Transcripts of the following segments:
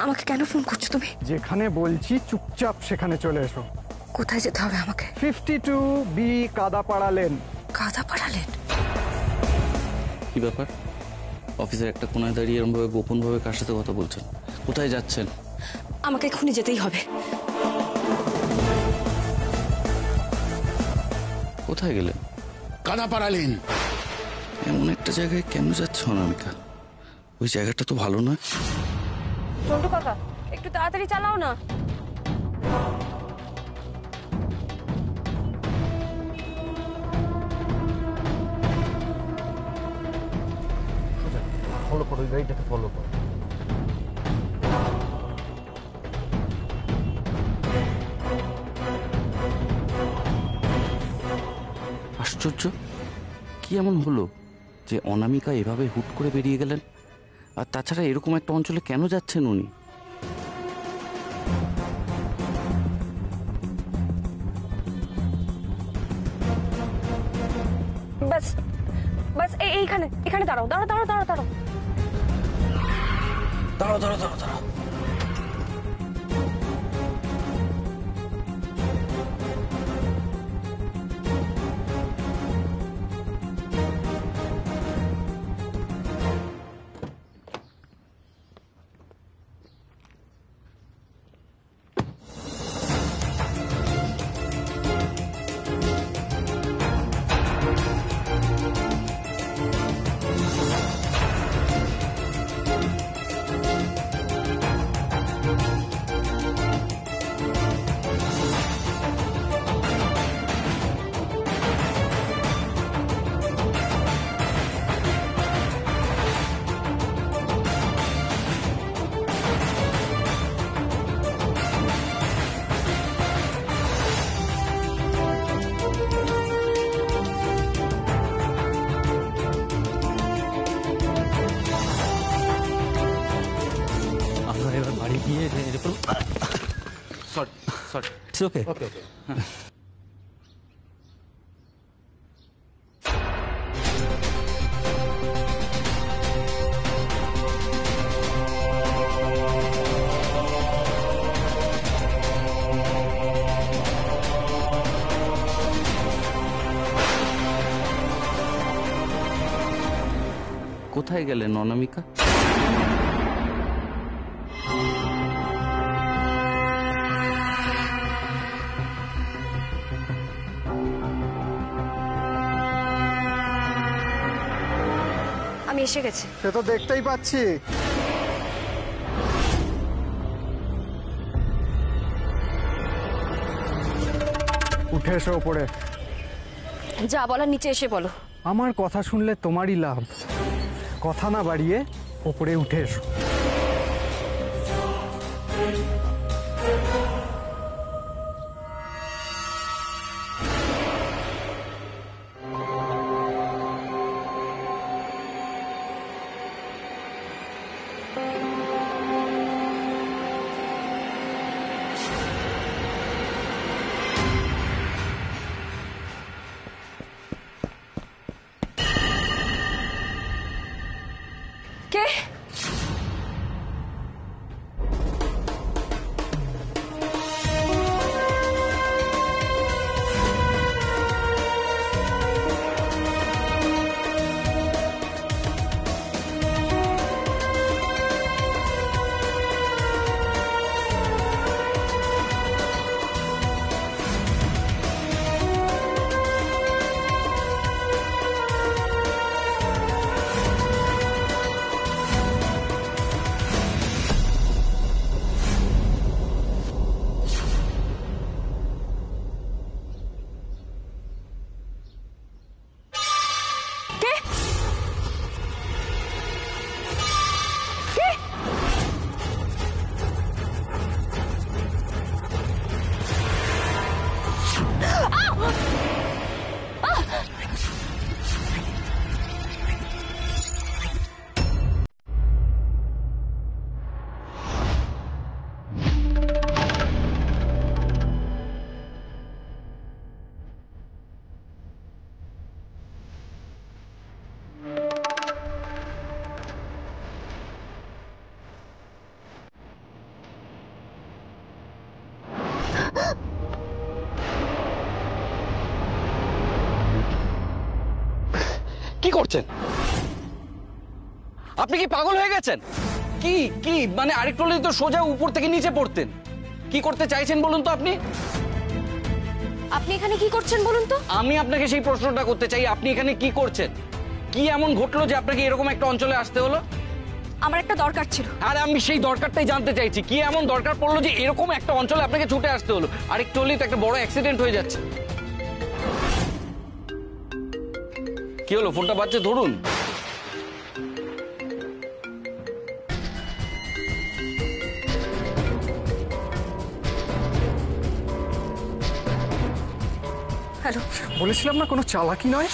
আমাকে কেন ফোন করছো তুমি? যেখানে বলছি চুপচাপ সেখানে চলে এসো। কোথায় যেতে হবে আমাকে? 52B Kadapara lane. Kadapara lane? কি ব্যাপার? অফিসের একটা কোনায় দাঁড়িয়ে এরকম ভাবে গোপন ভাবে কার সাথে কথা বলছেন? কোথায় যাচ্ছেন? আমাকে এক্ষুনি যেতেই হবে। কোথায় গেলেন? কাদাপাড়া লেন। এমন একটা জায়গায় কেন যাচ্ছ অনামিকা? ওই জায়গাটা তো ভালো না। চন্টু কাকা, একটু তাড়াতাড়ি চালাও না। ফলো করো, ওই গাড়িটাকে ফলো করো। আশ্চর্য, কি এমন হলো যে অনামিকা এভাবে হুট করে বেরিয়ে গেলেন? আর তাছাড়া এরকম একটা অঞ্চলে কেন যাচ্ছেন উনি? বাস বাস, এইখানে এখানে দাঁড়াও দাঁড়াও দাঁড়াও দাঁড়াও দাঁড়াও দাঁড়াও দাঁড়াও দাঁড়াও দাঁড়াও। কোথায় গেলেন অনামিকা? আমি এসে গেছি। সে তো দেখতেই পাচ্ছি। উঠে এসো ওপরে। যা বলার নিচে এসে বলো। আমার কথা শুনলে তোমারই লাভ। কথা না বাড়িয়ে ওপরে উঠে এসো। কে? করছেন? আপনি কি পাগল হয়ে গেছেন? কি কি মানে আরেকটু হলে তো সোজা উপর থেকে নিচে পড়তেন। কি করতে চাইছেন বলুন তো আপনি? আপনি এখানে কি করছেন বলুন তো? আমি আপনাকে সেই প্রশ্নটা করতে চাই, আপনি এখানে কি করছেন? কি এমন ঘটলো যে আপনাকে এরকম একটা অঞ্চলে আসতে হলো? আমার একটা দরকার ছিল। আর আমি সেই দরকারটাই জানতে চাইছি, কি এমন দরকার পড়লো যে এরকম একটা অঞ্চলে আপনাকে ছুটে আসতে হলো? আরেকটু হলেই তো একটা বড় অ্যাক্সিডেন্ট হয়ে যাচ্ছে। কি হলো, ফোনটা বাজছে, ধরুন। হ্যালো। বলেছিলাম না কোনো চালাকি নয়,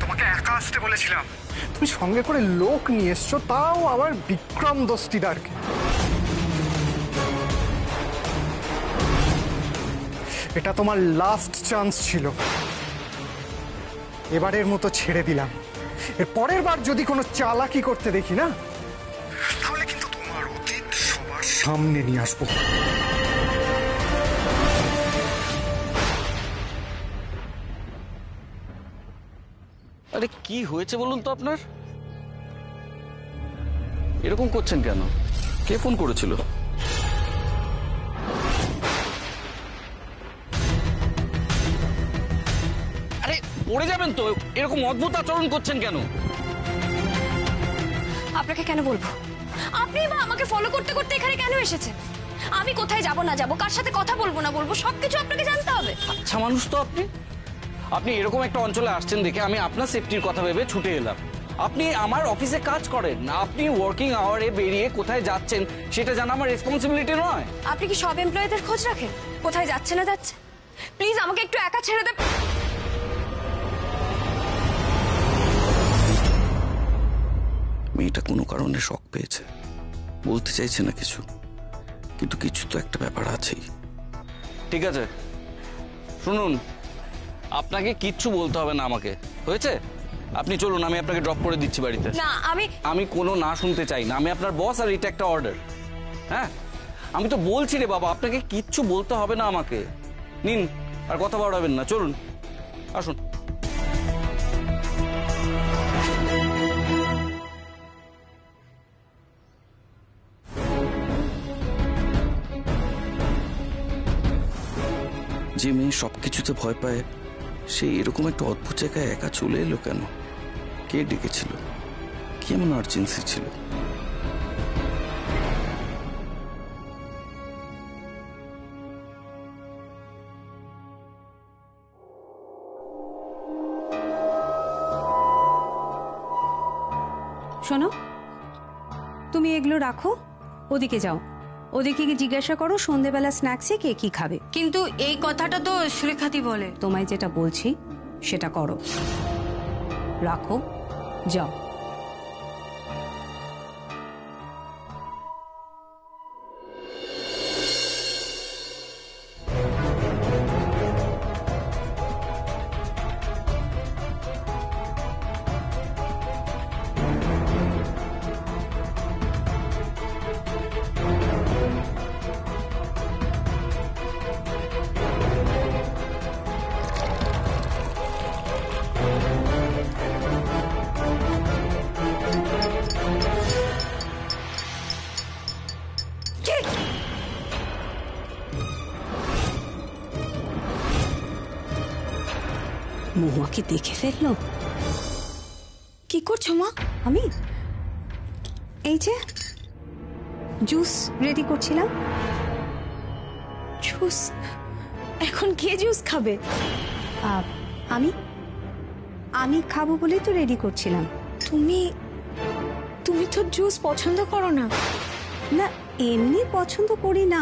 তোমাকে একা আসতে বলেছিলাম। তুমি সঙ্গে করে লোক নিয়ে এসছো, তাও আবার বিক্রম দস্তিদারকে। এটা তোমার লাস্ট চান্স ছিল, এবারের মতো ছেড়ে দিলাম। এর পরের বার যদি কোনো চালাকি করতে দেখি না, তাহলে কিন্তু তোমার অতীত সবার সামনে নিয়ে আসবো। আরে কি হয়েছে বলুন তো আপনার? এরকম করছেন কেন? কে ফোন করেছিল? আরে পড়ে যাবেন তো, এরকম অদ্ভুত আচরণ করছেন কেন? আপনাকে কেন বলবো? আপনি বা আমাকে ফলো করতে করতে এখানে কেন এসেছেন? আমি কোথায় যাব না যাব, কার সাথে কথা বলবো না বলবো, সবকিছু আপনাকে জানতে হবে। আচ্ছা মানুষ তো আপনি। আপনি এরকম একটা অঞ্চলে আসছেন দেখে আমি আপনার সেফটির কথা ভেবে ছুটে এলাম। আপনি আমার অফিসে কাজ করেন না, আপনি ওয়ার্কিং আওয়ারে বেরিয়ে কোথায় যাচ্ছেন সেটা জানা আমার রেসপন্সিবিলিটি নয়? আপনি কি সব এমপ্লয়ীদের খোঁজ রাখেন, কোথায় যাচ্ছে না যাচ্ছে? প্লিজ আমাকে একটু একা ছেড়ে দেন। মেয়েটা কোনো কারণে শক পেয়েছে, বলতে চাইছে না কিছু, কিন্তু কিছু তো একটা ব্যাপার আছেই। ঠিক আছে শুনুন, আপনাকে কিচ্ছু বলতে হবে না আমাকে, হয়েছে? আপনি চলুন, আমি আপনাকে ড্রপ করে দিচ্ছি বাড়িতে। না, আমি কোনো না শুনতে চাই না, আমি আপনার বস আর এটা একটা অর্ডার। হ্যাঁ আমি তো বলছি রে বাবা, আপনাকে কিচ্ছু বলতে হবে না আমাকে। নিন, আর কথা বাড়াবেন না, চলুন আসুন। যে মেয়ে সবকিছুতে ভয় পায়, সে এরকম একটা অদ্ভুত জায়গায় একা চলে এলো কেন? কে ডেকেছিল? কি এমন আর্জেন্সি ছিল? শোনো, তুমি এগুলো রাখো, ওদিকে যাও, ওদিকে গিয়ে জিজ্ঞাসা করো সন্ধেবেলা স্ন্যাক্সে কে কি খাবে। কিন্তু এই কথাটা তো সুলেখাতি বলে। তোমায় যেটা বলছি সেটা করো, রাখো, যাও। মহুয়াকে দেখে ফেললো। কি করছো মা? আমি এই যে জুস রেডি করছিলাম। জুস? এখন কে জুস খাবে? আমি আমি খাবো বলেই তো রেডি করছিলাম। তুমি তুমি তো জুস পছন্দ করো না। না, এমনি পছন্দ করি না,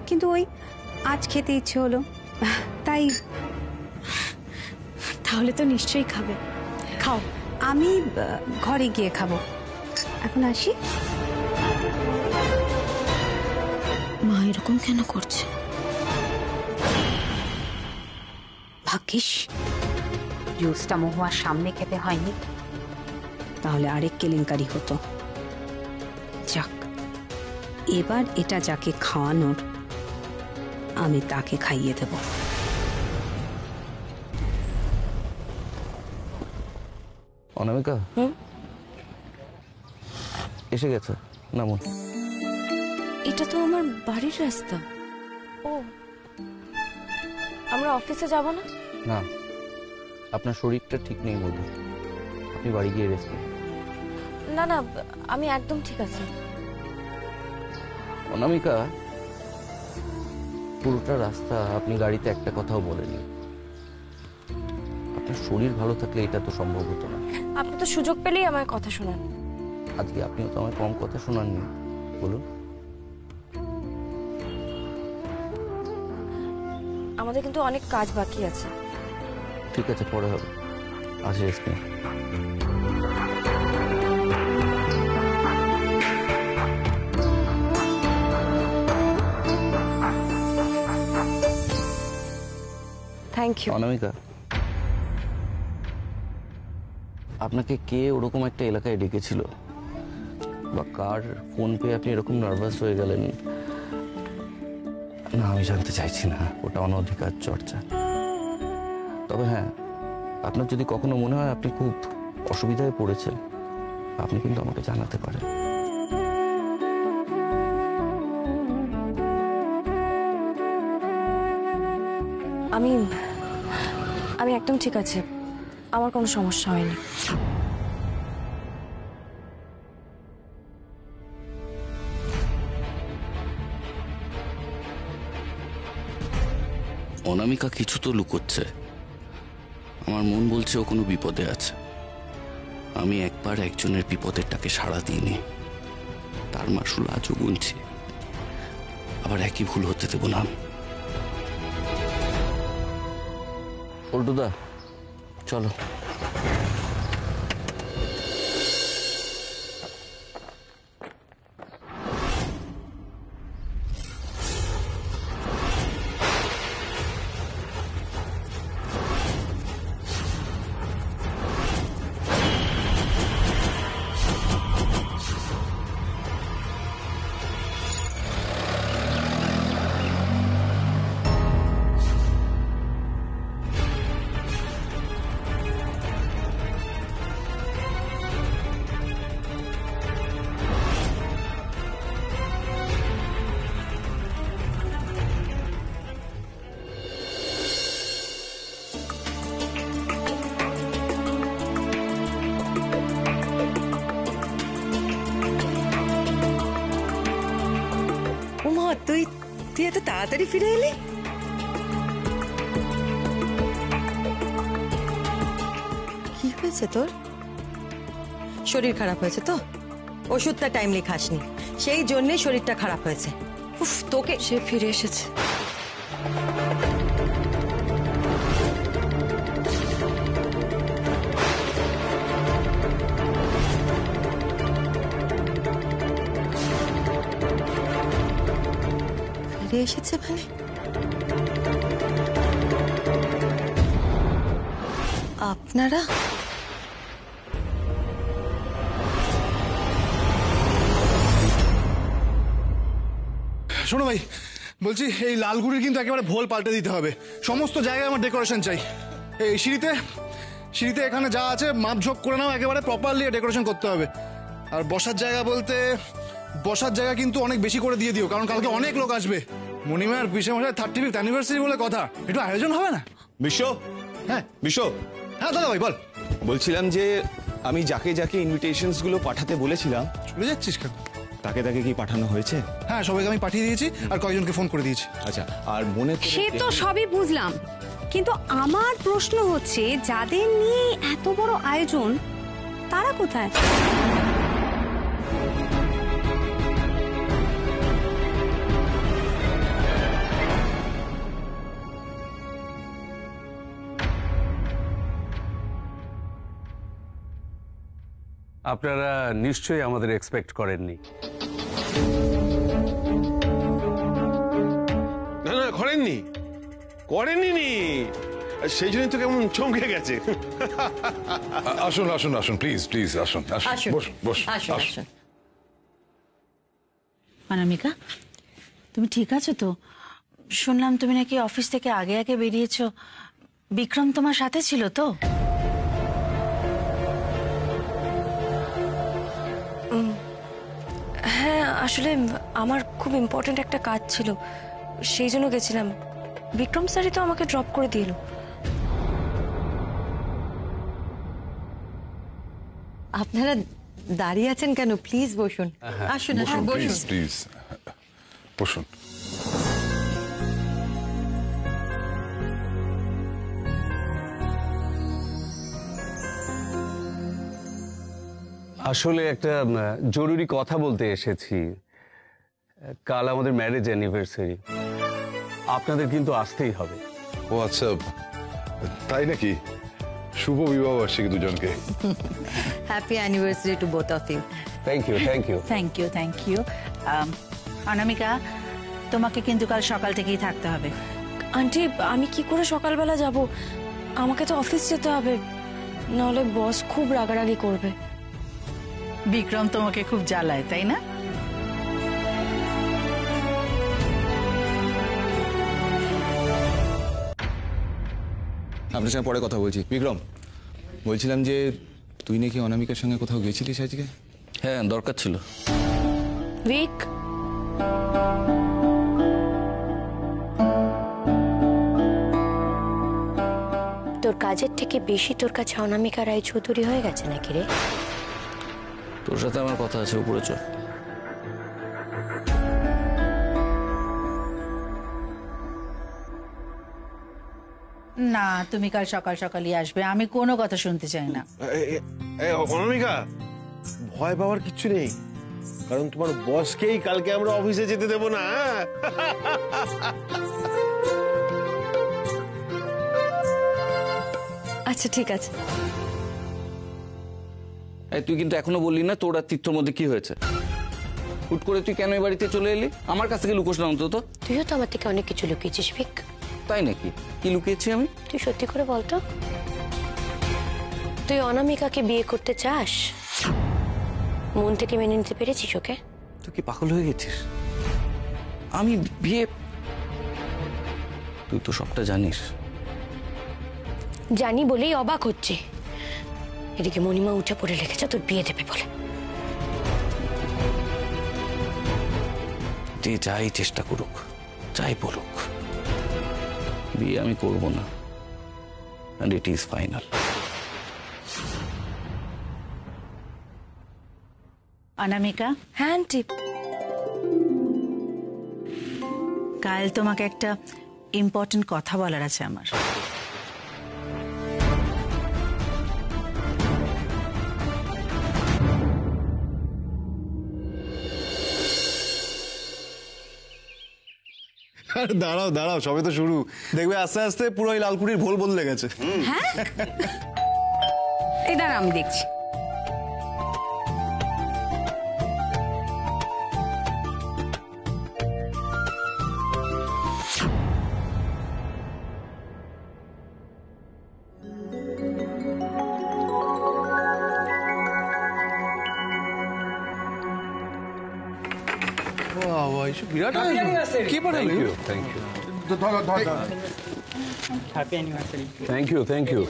কিন্তু ওই আজ খেতে ইচ্ছে হলো, তাই। তাহলে তো নিশ্চয়ই খাবে, খাও। আমি ঘরে গিয়ে খাবো, এখন আসি। মা এরকম কেন করছে? ভাগ্যিস জুসটা মহুয়ার সামনে খেতে হয়নি, তাহলে আরেক কেলেঙ্কারি হতো। যাক, এবার এটা যাকে খাওয়ানোর আমি তাকে খাইয়ে দেব। অনামিকা এসে গেছে, নামুন। এটা তো আমার বাড়ির রাস্তা। ও, আমরা অফিসে যাব না? না, আপনার শরীরটা ঠিক নেই বলুন, আপনি বাড়ি গিয়ে রেস্ট নিন। না না, আমি একদম ঠিক আছি। অনামিকা, পুরোটা রাস্তা আপনি গাড়িতে একটা কথাও বলেনি। আপনার শরীর ভালো থাকলে এটা তো সম্ভব হতো না। আপনি তো সুযোগ পেলেই আমার কথা শোনান। আজকে আপনিও তো আমায় কম কথা শোনাননি, বলুন। আমাদের কিন্তু অনেক কাজ বাকি আছে। ঠিক আছে, পরে হবে, আজ রেস্ট নিন। Thank you. অনামিকা, আপনাকে কে ওরকম একটা এলাকায় ডেকেছিল বা কার ফোন পেয়ে আপনি এরকম নার্ভাস হয়ে গেলেন, না আমি জানতে চাইছি না, ওটা অনধিকার চর্চা। তবে হ্যাঁ, আপনার যদি কখনো মনে হয় আপনি খুব অসুবিধায় পড়েছেন, আপনি কিন্তু আমাকে জানাতে পারেন। আমি একদম ঠিক আছে, আমার কোনো সমস্যা হয়নি। অনামিকা কিছু তো লুকোচ্ছে, আমার মন বলছে ও কোনো বিপদে আছে। আমি একবার একজনের বিপদের টাকে সাড়া দিইনি, তার মাসুল আজও গুনছি, আবার একই ভুল হতে দেব না। পল্টুদা, চলো। তুই এত তাড়াতাড়ি ফিরে এলি? কি হয়েছে তোর? শরীর খারাপ হয়েছে তো? ওষুধটা টাইমলি খাসনি, সেই জন্যই শরীরটা খারাপ হয়েছে। উফ, তোকে সে ফিরে এসেছে। ফিরে এসেছে মানে? আপনারা শোনো ভাই, বলছি এই লালগুড়ির কিন্তু একেবারে ভোল পাল্টে দিতে হবে। সমস্ত জায়গায় আমার ডেকোরেশন চাই। এই সিঁড়িতে এখানে যা আছে মাপঝোপ করে নাও, একেবারে প্রপারলি ডেকোরেশন করতে হবে। আর বসার জায়গা কিন্তু অনেক বেশি করে দিয়ে দিও, কারণ কালকে অনেক লোক আসবে। মণিমার পিসেমশাই 35th অ্যানিভার্সারি বলে কথা, একটু আয়োজন হবে না? বিশ্ব, হ্যাঁ বিশ্ব, হ্যাঁ দাদা ভাই বল। বলছিলাম যে আমি যাকে যাকে ইনভিটেশনস গুলো পাঠাতে বলেছিলাম, চলে যাচ্ছিস কেন? তাকে তাকে কি পাঠানো হয়েছে? হ্যাঁ, সবাইকে আমি পাঠিয়ে দিয়েছি আর কয়েকজনকে ফোন করে দিয়েছি। আচ্ছা, আর মনে করে সে তো সবই বুঝলাম, কিন্তু আমার প্রশ্ন হচ্ছে যাদের নিয়ে এত বড় আয়োজন তারা কোথায়? আপনারা নিশ্চয়ই আমাদের এক্সপেক্ট করেননি। না না, করেননি, সেই জন্যই তো কেমন চমকে গেছে। আসুন আসুন আসুন, প্লিজ প্লিজ আসুন আসুন, বস। অনামিকা, তুমি ঠিক আছো তো? শুনলাম তুমি নাকি অফিস থেকে আগে আগে বেরিয়েছো। বিক্রম তোমার সাথে ছিল তো? আসলে আমার খুব ইম্পর্ট্যান্ট একটা কাজ ছিল, সেই জন্য গেছিলাম। বিক্রম স্যারই তো আমাকে ড্রপ করে দিল। আপনারা দাঁড়িয়ে আছেন কেন? প্লিজ বসুন। আসুন আসুন বসুন। প্লিজ বসুন। আসলে একটা জরুরি কথা বলতে এসেছি। কাল আমাদের ম্যারেজ অ্যানিভার্সারি, আপনাদের কিন্তু আসতেই হবে। ও আচ্ছা, তাই নাকি? শুভ বিবাহ বার্ষিকী দুজনকে। Happy anniversary to both of you. Thank you, thank you. Thank you, thank you. Anamika, তোমাকে কিন্তু কাল সকাল থেকেই থাকতে হবে। আন্টি, আমি কি করে সকালবেলা যাব? আমাকে তো অফিস যেতে হবে, নাহলে বস খুব রাগারাগি করবে। বিক্রম তোমাকে খুব জ্বালায়, তাই না? আপনার সঙ্গে পরে কথা বলছি। বিক্রম, বলছিলাম যে তুই নাকি অনামিকার সঙ্গে কোথাও গেছিলিস আজকে? হ্যাঁ, দরকার ছিল। উইক, তোর কাজের থেকে বেশি তোর কাছে অনামিকা রায়চৌধুরী হয়ে গেছে নাকি রে? তোর সাথে আমার কথা আছে, উপরে চল। না, তুমি কাল সকাল সকালই আসবে, আমি কোনো কথা শুনতে চাই না। অনামিকা, ভয় পাওয়ার কিচ্ছু নেই, কারণ তোমার বসকেই কালকে আমরা অফিসে যেতে দেবো না। আচ্ছা ঠিক আছে। তুই কিন্তু এখনো বললি না তোর আর তীর্থর মধ্যে কি হয়েছে। হুট করে তুই কেন এই বাড়িতে চলে এলি? আমার কাছ থেকে লুকোস না অন্তত। তুইও তো আমার থেকে অনেক কিছু লুকিয়েছিস ভিক। তাই নাকি? কি লুকিয়েছি আমি? তুই সত্যি করে বলতো, তুই অনামিকাকে বিয়ে করতে চাস? মন থেকে মেনে নিতে পেরেছিস ওকে? তুই কি পাগল হয়ে গেছিস? আমি বিয়ে? তুই তো সবটা জানিস। জানি বলেই অবাক হচ্ছে। এদিকে মণিমা উঠে পড়ে লেগেছে তোর বিয়ে দেবে বলে। যে যাই চেষ্টা করুক, যাই বলুক, বিয়ে আমি করব না, and it is final. অনামিকা। হ্যাঁ আন্টি। কাল তোমাকে একটা ইম্পর্টেন্ট কথা বলার আছে আমার। দাঁড়াও দাঁড়াও, সবে তো শুরু। দেখবে আস্তে আস্তে পুরো এই লালকুড়ির ভোল বদলে গেছে। হ্যাঁ, এই দাঁড়া আমি দেখছি। বিরাট কি পাঠালো? Thank you, happy anniversary. Thank you, thank you.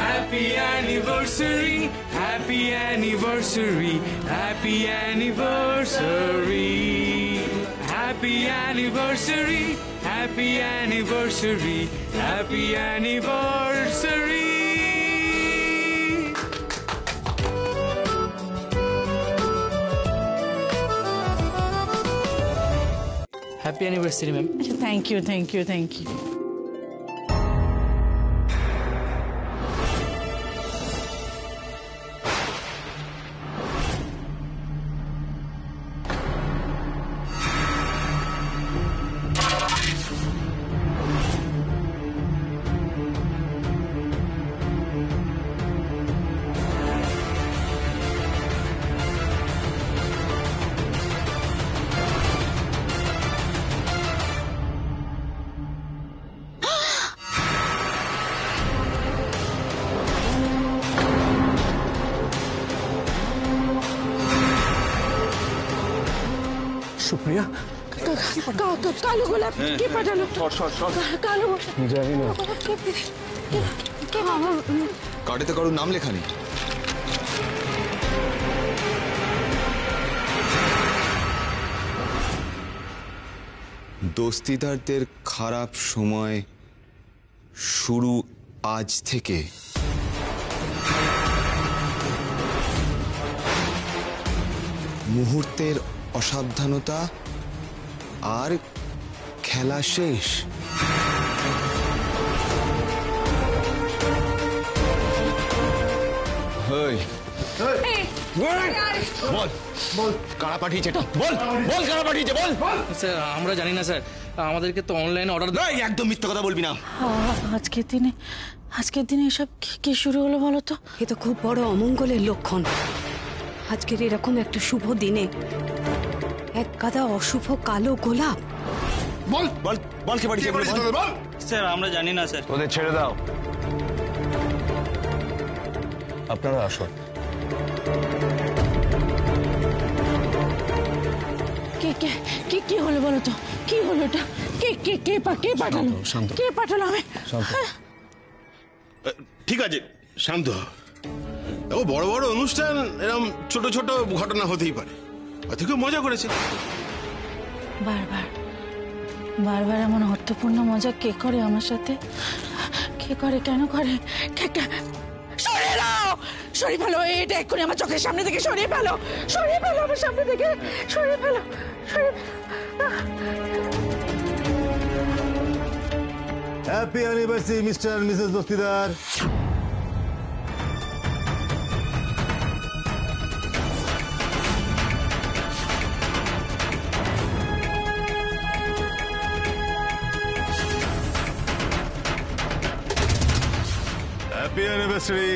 Happy anniversary, happy anniversary, happy anniversary, happy anniversary, happy anniversary, happy anniversary. Happy anniversary ma'am. Thank you, thank you, thank you. Supriya, কালো গোলাপ কে পাঠালো? কালো জানি না, কে বাবা? কার্ডে কারোর নাম লেখা নেই। দস্তিদারদের খারাপ সময় শুরু আজ থেকে। মুহূর্তের অসাবধানতা আর খেলা শেষ। বল কারা পাঠিয়েছে, বল বল কারা পাঠিয়েছে, বল। স্যার আমরা জানি না স্যার, আমাদেরকে তো অনলাইনে অর্ডার দেয়। একদম মিথ্যা কথা বলবি না। আজকের দিনে এসব কি শুরু হলো বলো তো? এ তো খুব বড় অমঙ্গলের লক্ষণ। আজকের এরকম একটা শুভ দিনে এক গাদা অশুভ কালো গোলাপ। বল বল বল কে পাঠিয়েছে, বল। স্যার আমরা জানি না স্যার। ওদের ছেড়ে দাও, আপনারা আসুন। কি হলো বলো তো? কি হলো এটা? কে পাঠালো? কে পাঠালো? আমি ঠিক আছে, শান্ত হ। দেখো, বড় বড় অনুষ্ঠান এরকম ছোট ছোট ঘটনা হতেই পারে, হয়তো কেউ মজা করেছে। বারবার এমন অর্থপূর্ণ মজা কে করে আমার সাথে? কে করে, কেন করে? সরিয়ে দাও, সরিয়ে ফেলো এটা এক্ষুনি আমার চোখের সামনে থেকে, সরিয়ে ফেলো আমার সামনে থেকে, সরিয়ে ফেলো। Happy anniversary Mr Mrs Dastidar. Happy anniversary.